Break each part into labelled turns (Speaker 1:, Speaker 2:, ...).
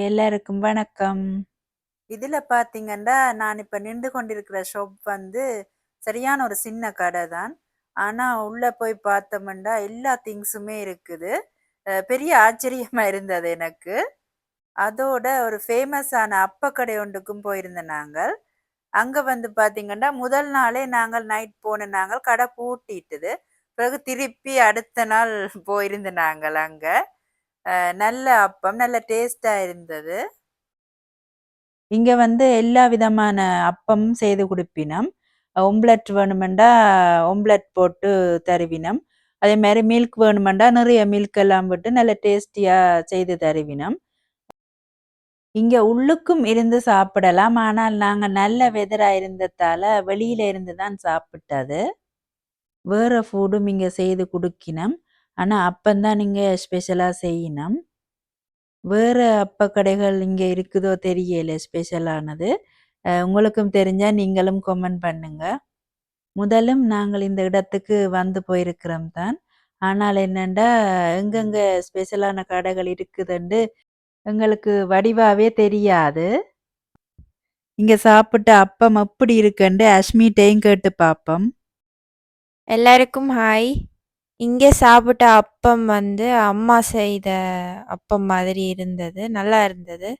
Speaker 1: எல்லாருக்கும் வணக்கம்.
Speaker 2: இதுல பாத்தீங்கன்னா, நான் இப்ப நின்று கொண்டிருக்கிற ஷாப் வந்து சரியான ஒரு சின்ன கடை தான். ஆனா, உள்ள போய் பார்த்தோம்னா, எல்லா திங்ஸுமே இருக்குது. பெரிய ஆச்சரியமா இருந்தது எனக்கு. அதோட ஒரு ஃபேமஸான அப்பக்கடை ஒன்றுக்கும் போயிருந்தோம் நாங்கள். அங்க வந்து பாத்தீங்கன்னா, முதல் நாளே நாங்கள் நைட் போன நாங்கள் கடை பூட்டிட்டுது. பிறகு திருப்பி அடுத்த நாள் போயிருந்தோம் நாங்கள் அங்க. நல்ல அப்பம், நல்ல டேஸ்ட்டா இருந்தது.
Speaker 1: இங்க வந்து எல்லா விதமான அப்பமும் செய்து குடுப்பினம். ஒம்லெட் வேணுமெண்டா ஒம்லெட் போட்டு தருவினம். அதே மாரி மில்க் வேணுமெண்டா நிறைய மில்க் எல்லாம் விட்டு நல்ல டேஸ்டியா செய்து தருவினம். இங்க உள்ளுக்கும் இருந்து சாப்பிடலாம். ஆனால் நாங்க நல்ல வெதரா இருந்ததால வெளியில இருந்து தான் சாப்பிட்டது. வேற ஃபுடும் இங்க செய்து குடுக்கினம். ஆனா அப்பந்தான் இங்க ஸ்பெஷலா செய்யினம். வேற அப்ப கடைகள் இங்க இருக்குதோ தெரியல ஸ்பெஷலானது. உங்களுக்கும் தெரிஞ்சா நீங்களும் கமெண்ட் பண்ணுங்க. முதலும் நாங்கள் இந்த இடத்துக்கு வந்து போயிருக்கிறோம் தான். ஆனால் என்னண்டா எங்கெங்க ஸ்பெஷலான கடைகள் இருக்குதுண்டு எங்களுக்கு வடிவாவே தெரியாது. இங்க சாப்பிட்ட அப்பம் எப்படி இருக்குன்னு அஸ்மிட்டையும் கேட்டு பாப்போம்.
Speaker 3: எல்லாருக்கும் ஹாய். இங்கே சாப்பிட்ட அப்பம் வந்து அம்மா செய்த அப்பம் மாதிரி இருந்தது. நல்லா இருந்தது.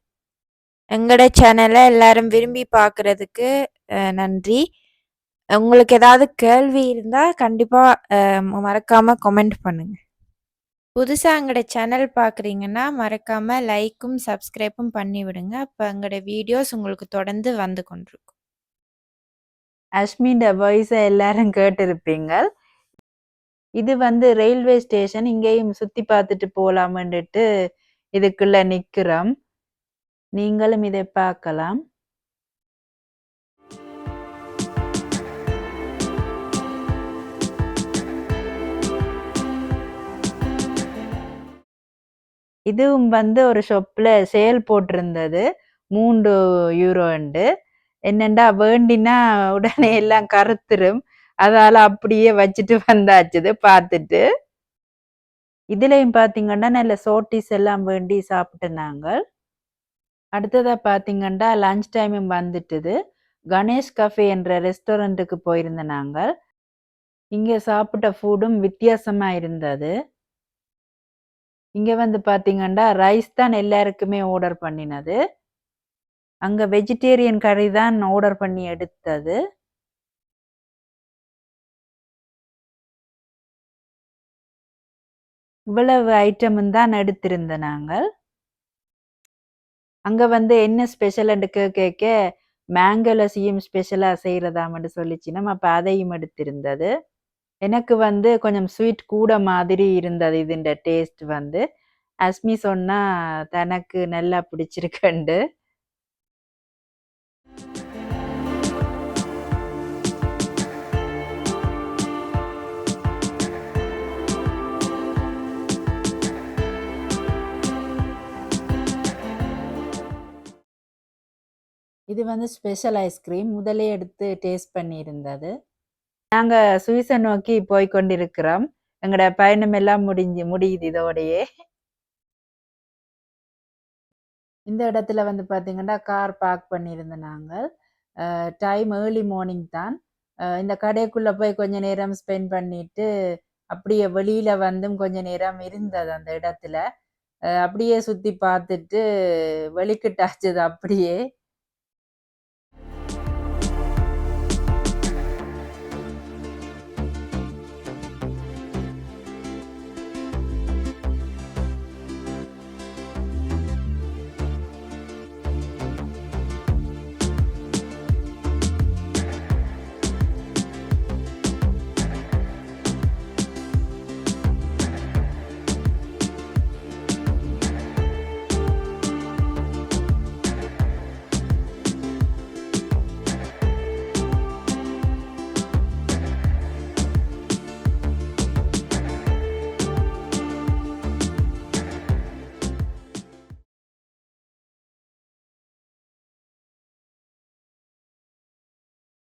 Speaker 3: எங்களோட சேனலை எல்லாரும் விரும்பி பார்க்கறதுக்கு நன்றி. உங்களுக்கு ஏதாவது கேள்வி இருந்தால் கண்டிப்பாக மறக்காமல் கமெண்ட் பண்ணுங்க. புதுசாக எங்களோட சேனல் பார்க்குறீங்கன்னா மறக்காமல் லைக்கும் சப்ஸ்கிரைப்பும் பண்ணி விடுங்க. அப்போ எங்களோட வீடியோஸ் உங்களுக்கு தொடர்ந்து வந்து கொண்டிருக்கும்.
Speaker 1: அஸ்மின் வாய்ஸை எல்லாரும் கேட்டிருப்பீங்க. இது வந்து ரயில்வே ஸ்டேஷன். இங்கேயும் சுத்தி பார்த்துட்டு போலாம்னுட்டு இதுக்குள்ள நிக்கிறோம். நீங்களும் இதை பார்க்கலாம். இதுவும் வந்து ஒரு ஷாப்ல சேல் போட்டிருந்தது. 3 யூரோண்டு. என்னண்டா வேண்டினா உடனே எல்லாம் கருத்துரும். அதால அப்படியே வச்சுட்டு வந்தாச்சுது பார்த்துட்டு. இதுலயும் பாத்தீங்கன்னா நல்ல சோட்டிஸ் எல்லாம் வேண்டி சாப்பிட்டு நாங்கள். அடுத்ததா பாத்தீங்கன்னா லஞ்ச் டைமும் வந்துட்டுது. கணேஷ் கஃபே என்ற ரெஸ்டாரண்ட்டுக்கு போயிருந்த நாங்கள். இங்க சாப்பிட்ட ஃபுடும் வித்தியாசமா இருந்தது. இங்க வந்து பாத்தீங்கன்னா ரைஸ் தான் எல்லாருக்குமே ஆர்டர் பண்ணினது. அங்க வெஜிடேரியன் கறி தான் ஆர்டர் பண்ணி எடுத்தது. இவ்வளவு ஐட்டமும் தான் எடுத்திருந்த நாங்கள். அங்க வந்து என்ன ஸ்பெஷல்ன்னு கேட்க மேங்கோ லஸ்ஸியும் ஸ்பெஷலா செய்யறதாம்னு சொல்லிச்சினம். அப்ப அதையும் எடுத்திருந்தது. எனக்கு வந்து கொஞ்சம் ஸ்வீட் கூட மாதிரி இருந்தது இதுண்ட டேஸ்ட் வந்து. அஸ்மி சொன்னா தனக்கு நல்லா பிடிச்சிருக்குண்டு. இது வந்து ஸ்பெஷல் ஐஸ்கிரீம். முதலே எடுத்து டேஸ்ட் பண்ணியிருந்தது. நாங்க சுவிஸை நோக்கி போய் கொண்டிருக்கிறோம். எங்களோட பயணம் எல்லாம் முடியுது இதோடையே. இந்த இடத்துல வந்து பாத்தீங்கன்னா கார் பார்க் பண்ணியிருந்தோம் நாங்கள். டைம் ஏர்லி மார்னிங் தான். இந்த கடைக்குள்ள போய் கொஞ்ச நேரம் ஸ்பெண்ட் பண்ணிட்டு அப்படியே வெளியில வந்தும் கொஞ்ச நேரம் இருந்தது அந்த இடத்துல. அப்படியே சுத்தி பார்த்துட்டு வெளிக்கிட்டாச்சுது அப்படியே.